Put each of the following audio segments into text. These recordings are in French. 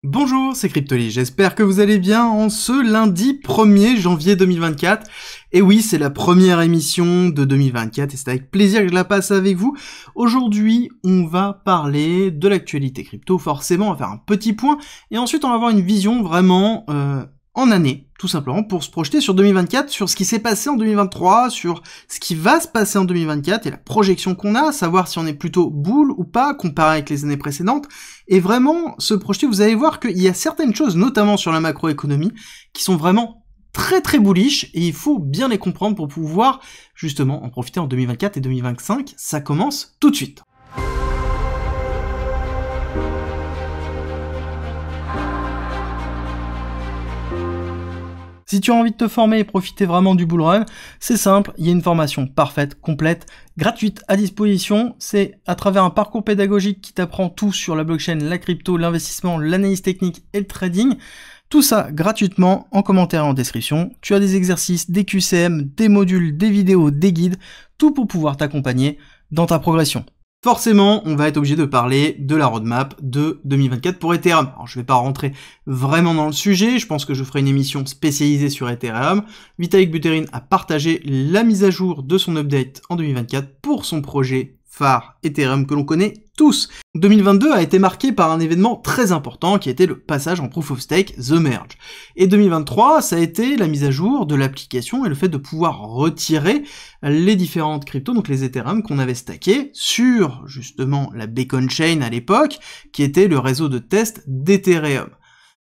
Bonjour, c'est Cryptoly, j'espère que vous allez bien en ce lundi 1er janvier 2024. Et oui, c'est la première émission de 2024 et c'est avec plaisir que je la passe avec vous. Aujourd'hui, on va parler de l'actualité crypto, forcément, on va faire un petit point, et ensuite on va avoir une vision vraiment en année, tout simplement, pour se projeter sur 2024, sur ce qui s'est passé en 2023, sur ce qui va se passer en 2024 et la projection qu'on a, savoir si on est plutôt bull ou pas, comparé avec les années précédentes, et vraiment se projeter. Vous allez voir qu'il y a certaines choses, notamment sur la macroéconomie, qui sont vraiment très bullish, et il faut bien les comprendre pour pouvoir justement en profiter en 2024 et 2025. Ça commence tout de suite. Si tu as envie de te former et profiter vraiment du bull run, c'est simple, il y a une formation parfaite, complète, gratuite à disposition. C'est à travers un parcours pédagogique qui t'apprend tout sur la blockchain, la crypto, l'investissement, l'analyse technique et le trading. Tout ça gratuitement, en commentaire et en description. Tu as des exercices, des QCM, des modules, des vidéos, des guides, tout pour pouvoir t'accompagner dans ta progression. Forcément, on va être obligé de parler de la roadmap de 2024 pour Ethereum. Alors, je vais pas rentrer vraiment dans le sujet, je pense que je ferai une émission spécialisée sur Ethereum. Vitalik Buterin a partagé la mise à jour de son update en 2024 pour son projet phare Ethereum que l'on connaît tous. 2022 a été marqué par un événement très important qui a été le passage en Proof of Stake, The Merge. Et 2023, ça a été la mise à jour de l'application et le fait de pouvoir retirer les différentes cryptos, donc les Ethereum qu'on avait stackés sur justement la Beacon Chain à l'époque, qui était le réseau de test d'Ethereum.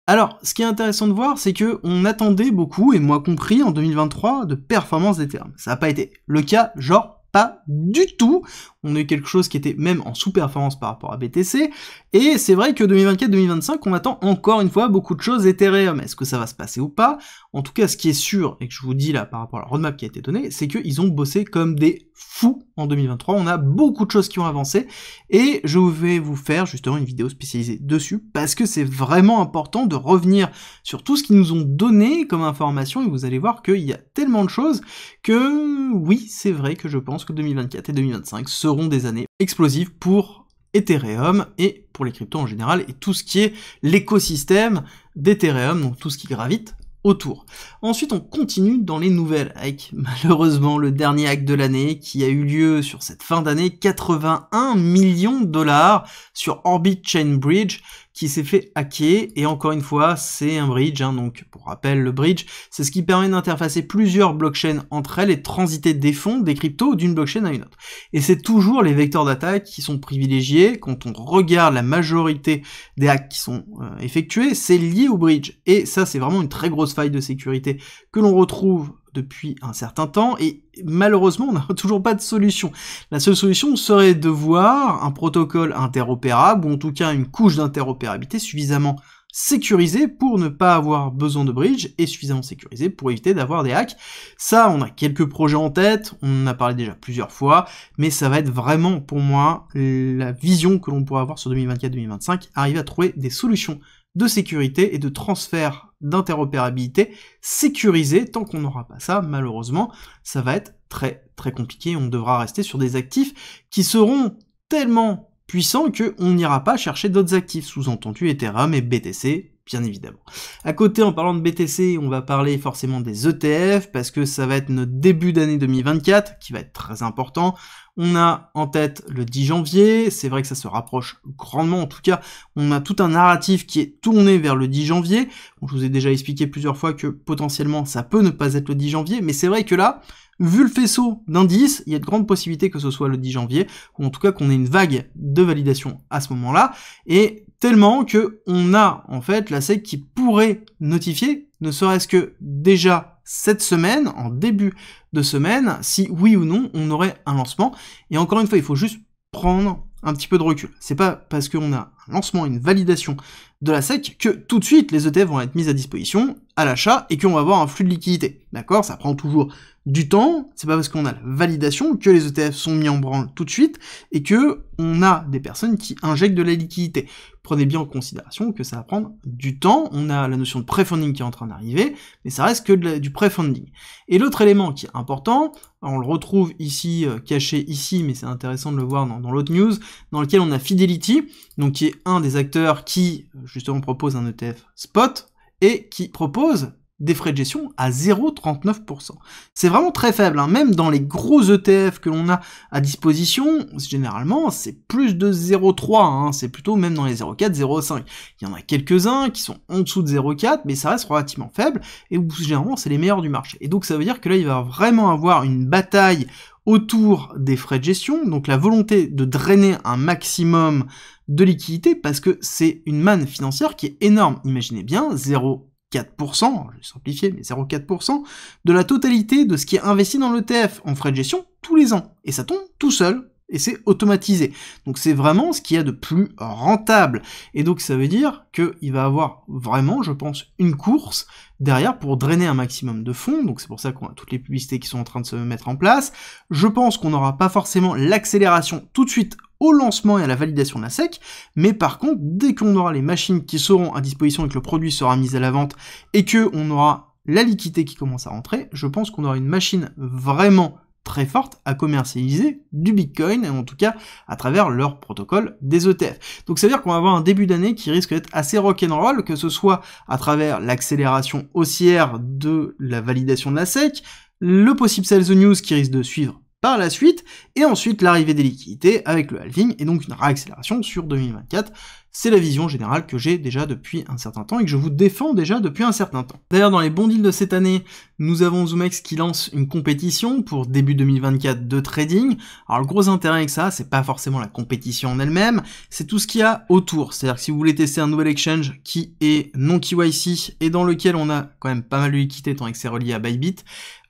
Alors, ce qui est intéressant de voir, c'est que on attendait beaucoup, et moi compris, en 2023, de performance d'Ethereum. Ça n'a pas été le cas, genre pas du tout. On a eu quelque chose qui était même en sous-performance par rapport à BTC, et c'est vrai que 2024-2025, on attend encore une fois beaucoup de choses Ethereum. Est-ce que ça va se passer ou pas? En tout cas, ce qui est sûr, et que je vous dis là par rapport à la roadmap qui a été donnée, c'est qu'ils ont bossé comme des fous en 2023, on a beaucoup de choses qui ont avancé, et je vais vous faire justement une vidéo spécialisée dessus, parce que c'est vraiment important de revenir sur tout ce qu'ils nous ont donné comme information, et vous allez voir qu'il y a tellement de choses que, oui, c'est vrai que je pense que 2024 et 2025 seront des années explosives pour Ethereum et pour les cryptos en général, et tout ce qui est l'écosystème d'Ethereum, donc tout ce qui gravite autour. Ensuite, on continue dans les nouvelles avec malheureusement le dernier hack de l'année qui a eu lieu sur cette fin d'année, 81 millions de dollars sur Orbit Chain Bridge qui s'est fait hacker, et encore une fois, c'est un bridge, donc pour rappel, le bridge, c'est ce qui permet d'interfacer plusieurs blockchains entre elles et de transiter des fonds, des cryptos, d'une blockchain à une autre. Et c'est toujours les vecteurs d'attaque qui sont privilégiés. Quand on regarde la majorité des hacks qui sont effectués, c'est lié au bridge. Et ça, c'est vraiment une très grosse faille de sécurité que l'on retrouve depuis un certain temps, et malheureusement on n'a toujours pas de solution. La seule solution serait de voir un protocole interopérable, ou en tout cas une couche d'interopérabilité suffisamment sécurisée pour ne pas avoir besoin de bridge, et suffisamment sécurisée pour éviter d'avoir des hacks. Ça, on a quelques projets en tête, on en a parlé déjà plusieurs fois, mais ça va être vraiment pour moi la vision que l'on pourra avoir sur 2024-2025, arriver à trouver des solutions de sécurité et de transfert d'interopérabilité sécurisé. Tant qu'on n'aura pas ça, malheureusement, ça va être très compliqué. On devra rester sur des actifs qui seront tellement puissants qu'on n'ira pas chercher d'autres actifs, sous-entendu Ethereum et BTC, bien évidemment. À côté, en parlant de BTC, on va parler forcément des ETF, parce que ça va être notre début d'année 2024, qui va être très important. On a en tête le 10 janvier, c'est vrai que ça se rapproche grandement, en tout cas, on a tout un narratif qui est tourné vers le 10 janvier. Bon, je vous ai déjà expliqué plusieurs fois que potentiellement ça peut ne pas être le 10 janvier, mais c'est vrai que là, vu le faisceau d'indices, il y a de grandes possibilités que ce soit le 10 janvier, ou en tout cas qu'on ait une vague de validation à ce moment-là, et tellement que on a en fait la SEC qui pourrait notifier, ne serait-ce que déjà cette semaine, en début de semaine, si oui ou non on aurait un lancement. Et encore une fois, il faut juste prendre un petit peu de recul. C'est pas parce qu'on a un lancement, une validation de la SEC que tout de suite les ETF vont être mis à disposition à l'achat et qu'on va avoir un flux de liquidité. D'accord? Ça prend toujours du temps, c'est pas parce qu'on a la validation que les ETF sont mis en branle tout de suite et que on a des personnes qui injectent de la liquidité. prenez bien en considération que ça va prendre du temps. On a la notion de pré-funding qui est en train d'arriver, mais ça reste que du pré-funding. Et l'autre élément qui est important, on le retrouve ici, caché ici, mais c'est intéressant de le voir dans l'autre news, dans lequel on a Fidelity, donc qui est un des acteurs qui, justement, propose un ETF spot, et qui propose des frais de gestion à 0,39%. C'est vraiment très faible, hein. Même dans les gros ETF que l'on a à disposition, généralement, c'est plus de 0,3, hein. C'est plutôt même dans les 0,4, 0,5. Il y en a quelques-uns qui sont en dessous de 0,4, mais ça reste relativement faible, et où généralement, c'est les meilleurs du marché. Et donc, ça veut dire que là, il va vraiment avoir une bataille autour des frais de gestion, donc la volonté de drainer un maximum de liquidité, parce que c'est une manne financière qui est énorme. Imaginez bien, 0,4%, je vais simplifier, mais 0,4% de la totalité de ce qui est investi dans l'ETF en frais de gestion tous les ans. Et ça tombe tout seul, et c'est automatisé. Donc c'est vraiment ce qu'il y a de plus rentable. Et donc ça veut dire qu'il va avoir vraiment, je pense, une course derrière pour drainer un maximum de fonds. Donc c'est pour ça qu'on a toutes les publicités qui sont en train de se mettre en place. Je pense qu'on n'aura pas forcément l'accélération tout de suite au lancement et à la validation de la SEC, mais par contre, dès qu'on aura les machines qui seront à disposition et que le produit sera mis à la vente et que on aura la liquidité qui commence à rentrer, je pense qu'on aura une machine vraiment très forte à commercialiser du Bitcoin, et en tout cas à travers leur protocole des ETF. Donc ça veut dire qu'on va avoir un début d'année qui risque d'être assez rock'n'roll, que ce soit à travers l'accélération haussière de la validation de la SEC, le possible sales news qui risque de suivre par la suite, et ensuite l'arrivée des liquidités avec le halving, et donc une réaccélération sur 2024. C'est la vision générale que j'ai déjà depuis un certain temps et que je vous défends déjà depuis un certain temps. D'ailleurs, dans les bons deals de cette année, nous avons Zoomex qui lance une compétition pour début 2024 de trading. Alors le gros intérêt avec ça, c'est pas forcément la compétition en elle-même, c'est tout ce qu'il y a autour. C'est-à-dire que si vous voulez tester un nouvel exchange qui est non KYC et dans lequel on a quand même pas mal de liquidité étant que c'est relié à Bybit,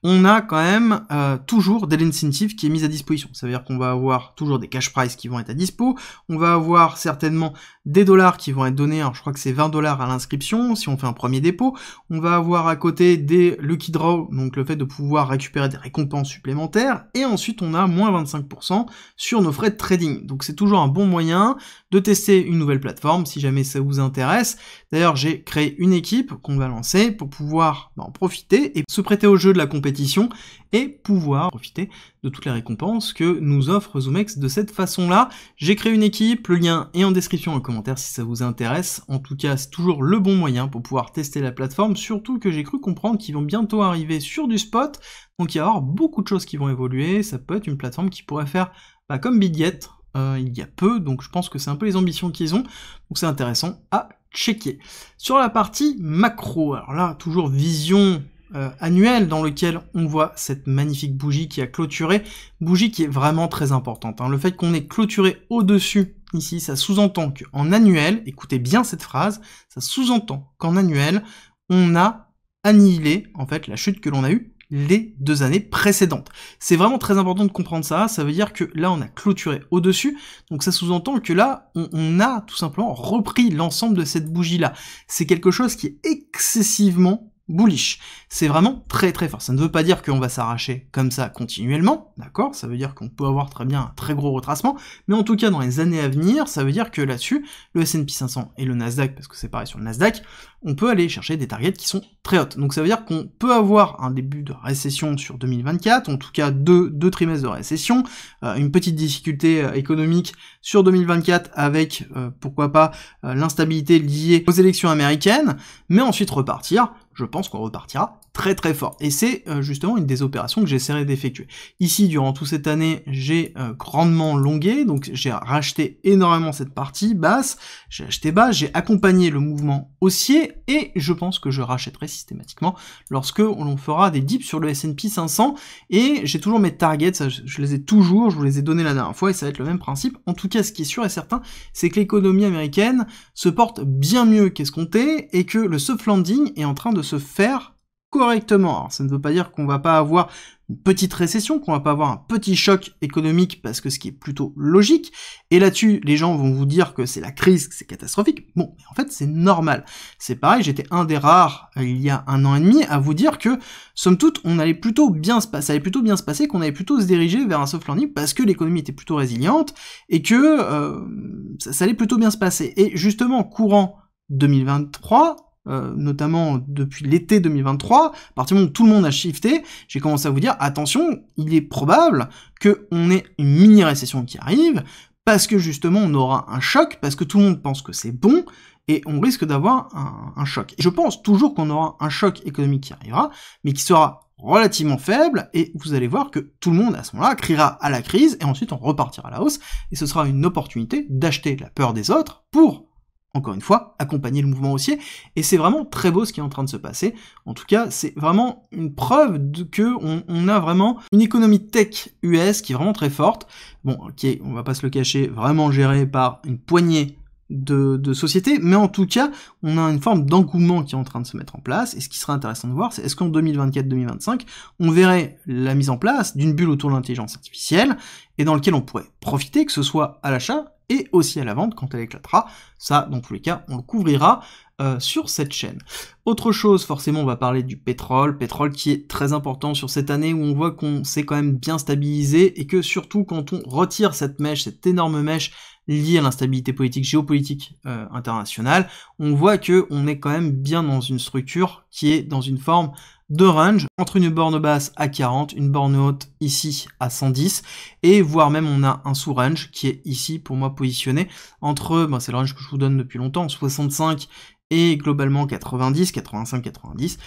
on a quand même toujours de l'incentive qui est mise à disposition. Ça veut dire qu'on va avoir toujours des cash price qui vont être à dispo, on va avoir certainement des dollars qui vont être donnés, alors je crois que c'est 20 $ à l'inscription si on fait un premier dépôt, on va avoir à côté des lucky draw, donc le fait de pouvoir récupérer des récompenses supplémentaires, et ensuite on a moins 25% sur nos frais de trading. Donc c'est toujours un bon moyen de tester une nouvelle plateforme si jamais ça vous intéresse. D'ailleurs j'ai créé une équipe qu'on va lancer pour pouvoir en profiter et se prêter au jeu de la compétition et pouvoir profiter de toutes les récompenses que nous offre Zoomex de cette façon-là. J'ai créé une équipe, le lien est en description en commentaire si ça vous intéresse. En tout cas, c'est toujours le bon moyen pour pouvoir tester la plateforme, surtout que j'ai cru comprendre qu'ils vont bientôt arriver sur du spot, donc il va y avoir beaucoup de choses qui vont évoluer. Ça peut être une plateforme qui pourrait faire comme Bitget il y a peu, donc je pense que c'est un peu les ambitions qu'ils ont, donc c'est intéressant à checker. Sur la partie macro, alors là, toujours vision annuel dans lequel on voit cette magnifique bougie qui a clôturé, bougie qui est vraiment très importante. Le fait qu'on ait clôturé au-dessus ici, ça sous-entend qu'en annuel, écoutez bien cette phrase, ça sous-entend qu'en annuel, on a annihilé en fait la chute que l'on a eue les 2 années précédentes. C'est vraiment très important de comprendre ça, ça veut dire que là on a clôturé au-dessus, donc ça sous-entend que là on a tout simplement repris l'ensemble de cette bougie-là. C'est quelque chose qui est excessivement bullish. C'est vraiment très très fort. Ça ne veut pas dire qu'on va s'arracher comme ça continuellement, d'accord? Ça veut dire qu'on peut avoir très bien un très gros retracement, mais en tout cas dans les années à venir, ça veut dire que là-dessus, le S&P 500 et le Nasdaq, parce que c'est pareil sur le Nasdaq, on peut aller chercher des targets qui sont très hautes. Donc ça veut dire qu'on peut avoir un début de récession sur 2024, en tout cas deux trimestres de récession, une petite difficulté économique sur 2024 avec, pourquoi pas, l'instabilité liée aux élections américaines, mais ensuite repartir. Je pense qu'on repartira très très fort. Et c'est justement une des opérations que j'essaierai d'effectuer. Ici, durant toute cette année, j'ai grandement longué, donc j'ai racheté énormément cette partie basse, j'ai acheté bas, j'ai accompagné le mouvement haussier, et je pense que je rachèterai systématiquement lorsque l'on fera des dips sur le S&P 500, et j'ai toujours mes targets, ça, je les ai toujours, je vous les ai donnés la dernière fois, et ça va être le même principe. En tout cas, ce qui est sûr et certain, c'est que l'économie américaine se porte bien mieux qu'escompté, et que le soft landing est en train de se faire correctement. Alors, ça ne veut pas dire qu'on va pas avoir une petite récession, qu'on va pas avoir un petit choc économique, parce que ce qui est plutôt logique, et là-dessus, les gens vont vous dire que c'est la crise, que c'est catastrophique. Bon, en fait, c'est normal. C'est pareil, j'étais un des rares, il y a 1 an et demi, à vous dire que, somme toute, ça allait plutôt bien se passer, qu'on allait plutôt se diriger vers un soft landing, parce que l'économie était plutôt résiliente, et que ça allait plutôt bien se passer. Et justement, courant 2023, notamment depuis l'été 2023, à partir du moment où tout le monde a shifté, j'ai commencé à vous dire, attention, il est probable qu'on ait une mini-récession qui arrive, parce que justement on aura un choc, parce que tout le monde pense que c'est bon, et on risque d'avoir un choc. Je pense toujours qu'on aura un choc économique qui arrivera, mais qui sera relativement faible, et vous allez voir que tout le monde à ce moment-là criera à la crise, et ensuite on repartira à la hausse, et ce sera une opportunité d'acheter la peur des autres pour, encore une fois, accompagner le mouvement haussier, et c'est vraiment très beau ce qui est en train de se passer. En tout cas, c'est vraiment une preuve que on a vraiment une économie tech US qui est vraiment très forte, bon, qui est, on va pas se le cacher, vraiment gérée par une poignée de sociétés, mais en tout cas, on a une forme d'engouement qui est en train de se mettre en place, et ce qui serait intéressant de voir, c'est est-ce qu'en 2024-2025, on verrait la mise en place d'une bulle autour de l'intelligence artificielle, et dans lequel on pourrait profiter, que ce soit à l'achat, et aussi à la vente quand elle éclatera. Ça, dans tous les cas, on le couvrira sur cette chaîne. Autre chose, forcément, on va parler du pétrole qui est très important sur cette année, où on voit qu'on s'est quand même bien stabilisé, et que surtout quand on retire cette mèche, cette énorme mèche liée à l'instabilité politique, géopolitique internationale, on voit que on est quand même bien dans une structure qui est dans une forme de range, entre une borne basse à 40, une borne haute ici à 110, et voire même on a un sous-range qui est ici pour moi positionné entre, c'est le range que je vous donne depuis longtemps, 65 et globalement 90, 85, 90,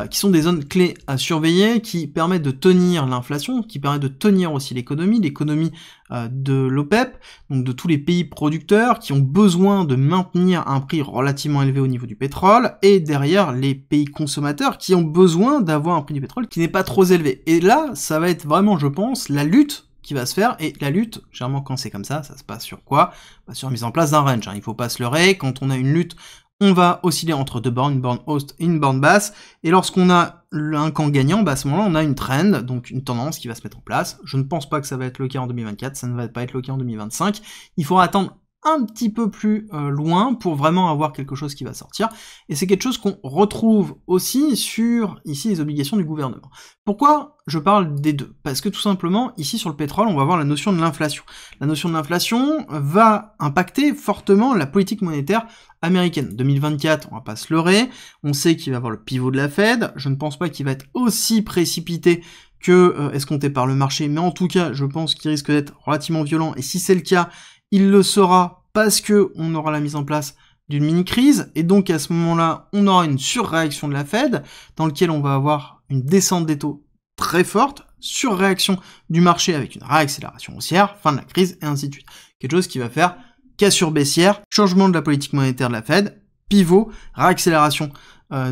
qui sont des zones clés à surveiller, qui permettent de tenir l'inflation, qui permettent de tenir aussi l'économie de l'OPEP, donc de tous les pays producteurs qui ont besoin de maintenir un prix relativement élevé au niveau du pétrole, et derrière les pays consommateurs qui ont besoin d'avoir un prix du pétrole qui n'est pas trop élevé. Et là, ça va être vraiment, je pense, la lutte qui va se faire, et la lutte, généralement quand c'est comme ça se passe sur quoi? Sur la mise en place d'un range, il faut pas se leurrer, quand on a une lutte, on va osciller entre deux bornes, une borne haute et une borne basse, et lorsqu'on a un camp gagnant, à ce moment-là, on a une trend, donc une tendance qui va se mettre en place. Je ne pense pas que ça va être le cas en 2024, ça ne va pas être le cas en 2025, il faudra attendre un petit peu plus loin pour vraiment avoir quelque chose qui va sortir, et c'est quelque chose qu'on retrouve aussi sur, ici, les obligations du gouvernement. Pourquoi je parle des deux? Parce que tout simplement, ici sur le pétrole, on va avoir la notion de l'inflation. La notion de l'inflation va impacter fortement la politique monétaire américaine. 2024, on va pas se leurrer, on sait qu'il va y avoir le pivot de la Fed, je ne pense pas qu'il va être aussi précipité que escompté par le marché, mais en tout cas, je pense qu'il risque d'être relativement violent, et si c'est le cas, il le sera parce que on aura la mise en place d'une mini-crise, et donc à ce moment-là, on aura une surréaction de la Fed, dans lequel on va avoir une descente des taux très forte, surréaction du marché avec une réaccélération haussière, fin de la crise, et ainsi de suite. Quelque chose qui va faire cassure baissière, changement de la politique monétaire de la Fed, pivot, réaccélération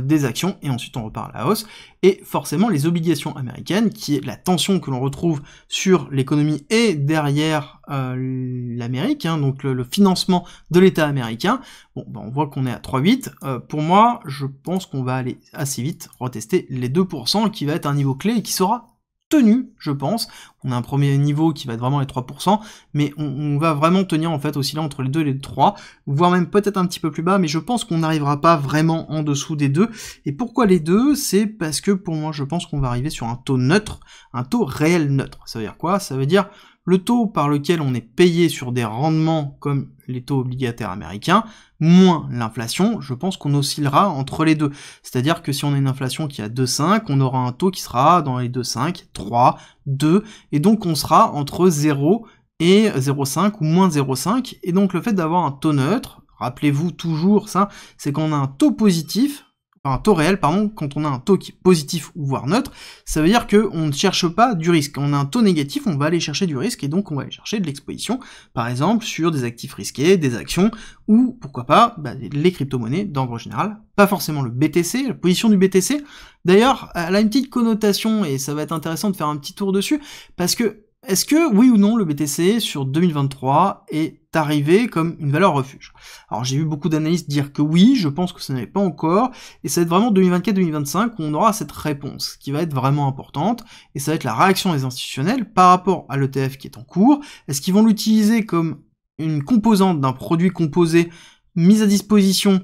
des actions, et ensuite on repart à la hausse, et forcément les obligations américaines, qui est la tension que l'on retrouve sur l'économie et derrière l'Amérique, donc le financement de l'État américain. Bon, on voit qu'on est à 3,8, pour moi, je pense qu'on va aller assez vite retester les 2%, qui va être un niveau clé et qui sera tenu, je pense. On a un premier niveau qui va être vraiment les 3%, mais on va vraiment tenir en fait oscillant entre les 2 et les 3, voire même peut-être un petit peu plus bas, mais je pense qu'on n'arrivera pas vraiment en dessous des 2. Et pourquoi les 2? C'est parce que pour moi je pense qu'on va arriver sur un taux neutre, un taux réel neutre. Ça veut dire quoi? Ça veut dire le taux par lequel on est payé sur des rendements comme les taux obligataires américains, moins l'inflation, je pense qu'on oscillera entre les deux. C'est-à-dire que si on a une inflation qui est à 2,5, on aura un taux qui sera dans les 2,5, 3, 2, et donc on sera entre 0 et 0,5 ou moins 0,5, et donc le fait d'avoir un taux neutre, rappelez-vous toujours ça, c'est qu'on a un taux positif, un taux réel, pardon, quand on a un taux qui est positif ou voire neutre, ça veut dire qu'on ne cherche pas du risque. Quand on a un taux négatif, on va aller chercher du risque, et donc on va aller chercher de l'exposition, par exemple sur des actifs risqués, des actions, ou pourquoi pas, les crypto-monnaies d'ordre général, pas forcément le BTC, la position du BTC. D'ailleurs, elle a une petite connotation, et ça va être intéressant de faire un petit tour dessus, parce que est-ce que, oui ou non, le BTC sur 2023 est arrivé comme une valeur refuge? Alors j'ai vu beaucoup d'analystes dire que oui, je pense que ça n'est pas encore, et ça va être vraiment 2024-2025 où on aura cette réponse, qui va être vraiment importante, et ça va être la réaction des institutionnels par rapport à l'ETF qui est en cours. Est-ce qu'ils vont l'utiliser comme une composante d'un produit composé mis à disposition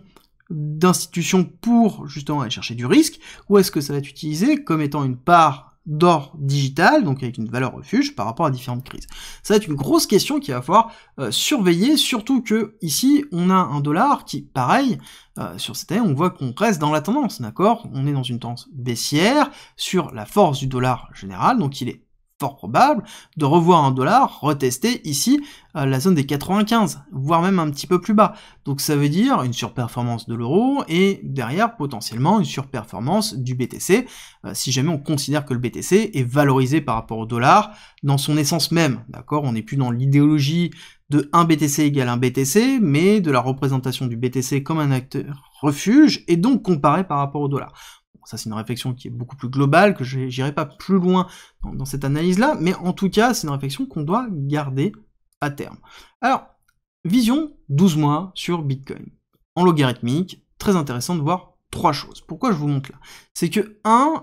d'institutions pour justement aller chercher du risque, ou est-ce que ça va être utilisé comme étant une part d'or digital, donc avec une valeur refuge par rapport à différentes crises? Ça va être une grosse question qu'il va falloir surveiller, surtout que ici on a un dollar qui, pareil, sur cette année, on voit qu'on reste dans la tendance, d'accord? On est dans une tendance baissière sur la force du dollar général, donc il est fort probable de revoir un dollar retester ici la zone des 95, voire même un petit peu plus bas. Donc ça veut dire une surperformance de l'euro et derrière potentiellement une surperformance du BTC, si jamais on considère que le BTC est valorisé par rapport au dollar dans son essence même, d'accord? On n'est plus dans l'idéologie de 1 BTC égale 1 BTC, mais de la représentation du BTC comme un acteur refuge et donc comparé par rapport au dollar. Ça, c'est une réflexion qui est beaucoup plus globale, que j'irai pas plus loin dans cette analyse-là, mais en tout cas, c'est une réflexion qu'on doit garder à terme. Alors, vision 12 mois sur Bitcoin. En logarithmique, très intéressant de voir 3 choses. Pourquoi je vous montre là? C'est que,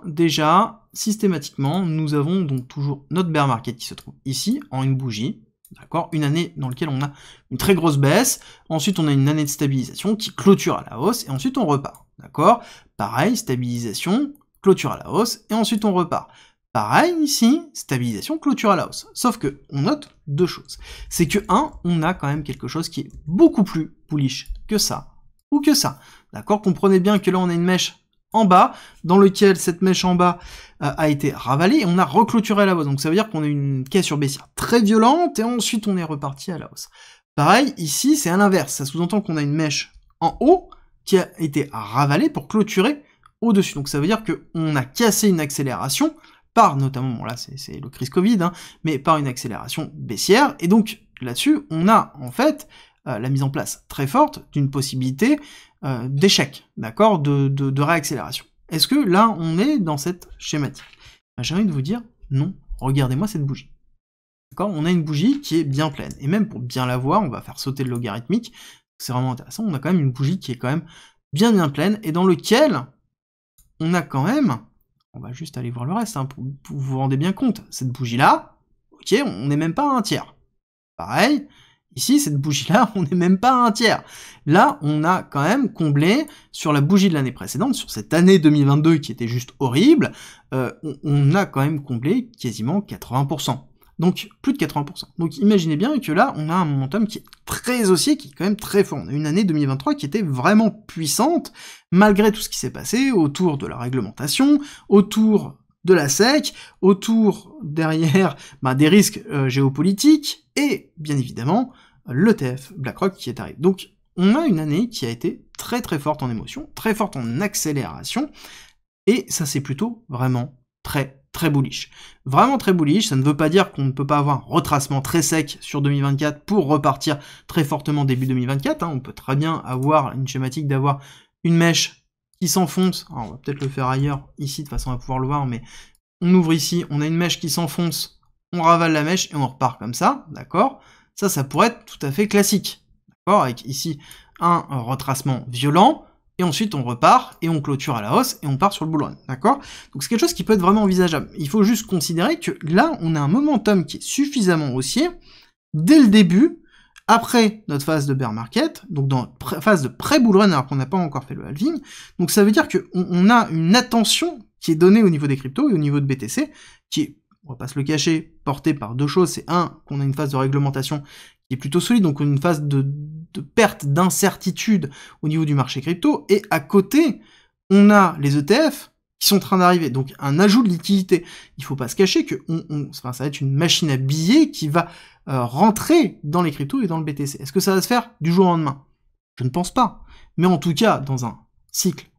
déjà, systématiquement, nous avons donc toujours notre bear market qui se trouve ici, en une bougie, d'accord? Une année dans laquelle on a une très grosse baisse, ensuite on a une année de stabilisation qui clôture à la hausse, et ensuite on repart, d'accord? Pareil, stabilisation, clôture à la hausse, et ensuite on repart. Pareil ici, stabilisation, clôture à la hausse. Sauf que, on note 2 choses. C'est que, on a quand même quelque chose qui est beaucoup plus bullish que ça, ou que ça. D'accord? Comprenez bien que là on a une mèche en bas, dans lequel cette mèche en bas a été ravalée, et on a reclôturé à la hausse. Donc ça veut dire qu'on a une cassure baissière très violente, et ensuite on est reparti à la hausse. Pareil, ici, c'est à l'inverse. Ça sous-entend qu'on a une mèche en haut, qui a été ravalée pour clôturer au-dessus. Donc ça veut dire qu'on a cassé une accélération, par notamment, bon là c'est le crise Covid, mais par une accélération baissière, et donc là-dessus, on a en fait la mise en place très forte d'une possibilité d'échec, d'accord, de réaccélération. Est-ce que là, on est dans cette schématique? J'ai envie de vous dire, non, regardez-moi cette bougie. D'accord? On a une bougie qui est bien pleine, et même pour bien la voir, on va faire sauter le logarithmique, c'est vraiment intéressant, on a quand même une bougie qui est quand même bien pleine, et dans lequel on a quand même, on va juste aller voir le reste, pour vous vous rendez bien compte, cette bougie-là, ok, on n'est même pas à un tiers. Pareil, ici, cette bougie-là, on n'est même pas à un tiers. Là, on a quand même comblé, sur la bougie de l'année précédente, sur cette année 2022 qui était juste horrible, on a quand même comblé quasiment 80%. Donc, plus de 80%. Donc, imaginez bien que là, on a un momentum qui est très haussier, qui est quand même très fort. On a une année 2023 qui était vraiment puissante, malgré tout ce qui s'est passé autour de la réglementation, autour de la SEC, autour, derrière, des risques géopolitiques, et, bien évidemment, l'ETF BlackRock qui est arrivé. Donc, on a une année qui a été très très forte en émotion, très forte en accélération, et ça c'est plutôt vraiment très bullish. Vraiment très bullish, ça ne veut pas dire qu'on ne peut pas avoir un retracement très sec sur 2024 pour repartir très fortement début 2024, on peut très bien avoir une schématique d'avoir une mèche qui s'enfonce, alors on va peut-être le faire ailleurs, ici, de façon à pouvoir le voir, mais on ouvre ici, on a une mèche qui s'enfonce, on ravale la mèche et on repart comme ça, d'accord? Ça pourrait être tout à fait classique, d'accord? Avec ici un retracement violent, et ensuite on repart, et on clôture à la hausse, et on part sur le bull run, d'accord? Donc c'est quelque chose qui peut être vraiment envisageable. Il faut juste considérer que là, on a un momentum qui est suffisamment haussier, dès le début, après notre phase de bear market, donc dans notre phase de pré-bull run, alors qu'on n'a pas encore fait le halving, donc ça veut dire qu'on a une attention qui est donnée au niveau des cryptos et au niveau de BTC, qui est, on va pas se le cacher, portée par 2 choses, c'est qu'on a une phase de réglementation qui est plutôt solide, donc une phase de perte d'incertitude au niveau du marché crypto, et à côté, on a les ETF qui sont en train d'arriver, donc un ajout de liquidité. Il faut pas se cacher que ça va être une machine à billets qui va rentrer dans les cryptos et dans le BTC. Est-ce que ça va se faire du jour au lendemain? Je ne pense pas. Mais en tout cas, dans un cycle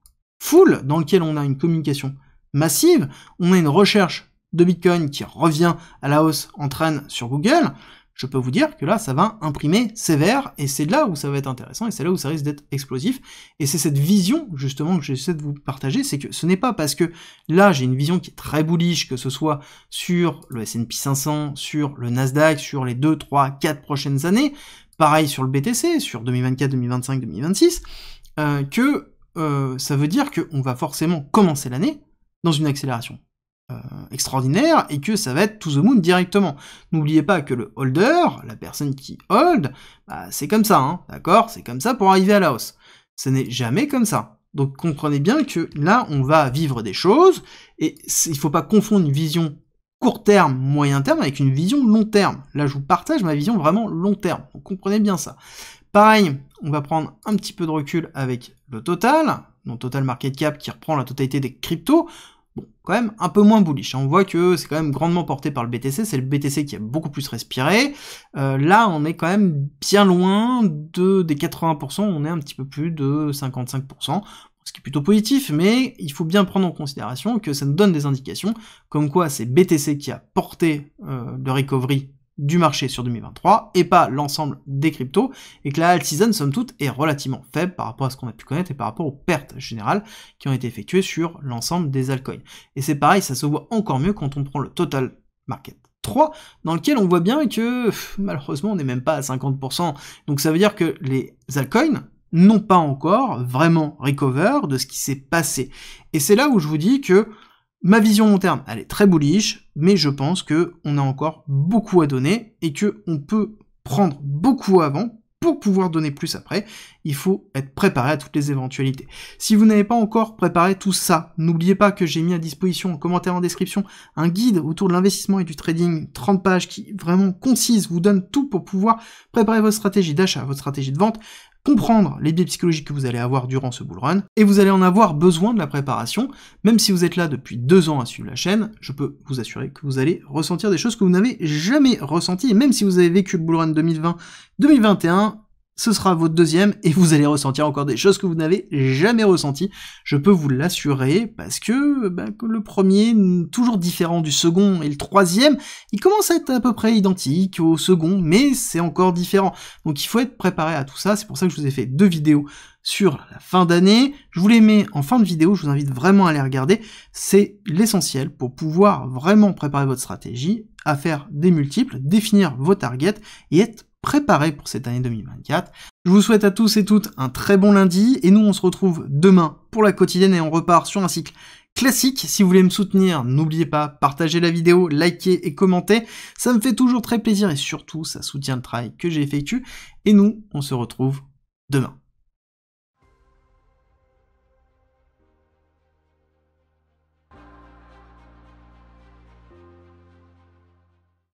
full, dans lequel on a une communication massive, on a une recherche de Bitcoin qui revient à la hausse en traîne sur Google, je peux vous dire que là, ça va imprimer sévère, et c'est là où ça va être intéressant, et c'est là où ça risque d'être explosif, et c'est cette vision, justement, que j'essaie de vous partager, c'est que ce n'est pas parce que là, j'ai une vision qui est très bullish, que ce soit sur le S&P 500, sur le Nasdaq, sur les 2, 3, 4 prochaines années, pareil sur le BTC, sur 2024, 2025, 2026, que ça veut dire qu'on va forcément commencer l'année dans une accélération extraordinaire, et que ça va être to the moon directement. N'oubliez pas que le holder, la personne qui hold, bah, c'est comme ça, hein, d'accord? C'est comme ça pour arriver à la hausse. Ce n'est jamais comme ça. Donc comprenez bien que là, on va vivre des choses, et il faut pas confondre une vision court terme, moyen terme, avec une vision long terme. Là, je vous partage ma vision vraiment long terme, donc comprenez bien ça. Pareil, on va prendre un petit peu de recul avec le total, donc total market cap qui reprend la totalité des cryptos. Bon, quand même un peu moins bullish. On voit que c'est quand même grandement porté par le BTC, c'est le BTC qui a beaucoup plus respiré. Là, on est quand même bien loin des 80%, on est un petit peu plus de 55%, ce qui est plutôt positif, mais il faut bien prendre en considération que ça nous donne des indications, comme quoi c'est BTC qui a porté le recovery du marché sur 2023, et pas l'ensemble des cryptos, et que la alt season, somme toute, est relativement faible par rapport à ce qu'on a pu connaître et par rapport aux pertes générales qui ont été effectuées sur l'ensemble des altcoins. Et c'est pareil, ça se voit encore mieux quand on prend le total market 3, dans lequel on voit bien que, malheureusement, on n'est même pas à 50%. Donc ça veut dire que les altcoins n'ont pas encore vraiment recover de ce qui s'est passé. Et c'est là où je vous dis que ma vision long terme, elle est très bullish, mais je pense que on a encore beaucoup à donner et que on peut prendre beaucoup avant pour pouvoir donner plus après. Il faut être préparé à toutes les éventualités. Si vous n'avez pas encore préparé tout ça, n'oubliez pas que j'ai mis à disposition en commentaire en description un guide autour de l'investissement et du trading, 30 pages qui vraiment concise, vous donne tout pour pouvoir préparer votre stratégie d'achat, votre stratégie de vente, comprendre les biais psychologiques que vous allez avoir durant ce bull run, et vous allez en avoir besoin de la préparation. Même si vous êtes là depuis 2 ans à suivre la chaîne, je peux vous assurer que vous allez ressentir des choses que vous n'avez jamais ressenties, et même si vous avez vécu le bull run 2020-2021, ce sera votre deuxième, et vous allez ressentir encore des choses que vous n'avez jamais ressenties, je peux vous l'assurer, parce que, le premier, toujours différent du second, et le troisième, il commence à être à peu près identique au second, mais c'est encore différent. Donc il faut être préparé à tout ça, c'est pour ça que je vous ai fait 2 vidéos sur la fin d'année. Je vous les mets en fin de vidéo, je vous invite vraiment à les regarder, c'est l'essentiel pour pouvoir vraiment préparer votre stratégie, à faire des multiples, définir vos targets, et être préparé pour cette année 2024. Je vous souhaite à tous et toutes un très bon lundi, et nous on se retrouve demain pour la quotidienne, et on repart sur un cycle classique. Si vous voulez me soutenir, n'oubliez pas, partagez la vidéo, likez et commentez, ça me fait toujours très plaisir, et surtout ça soutient le travail que j'effectue, et nous on se retrouve demain.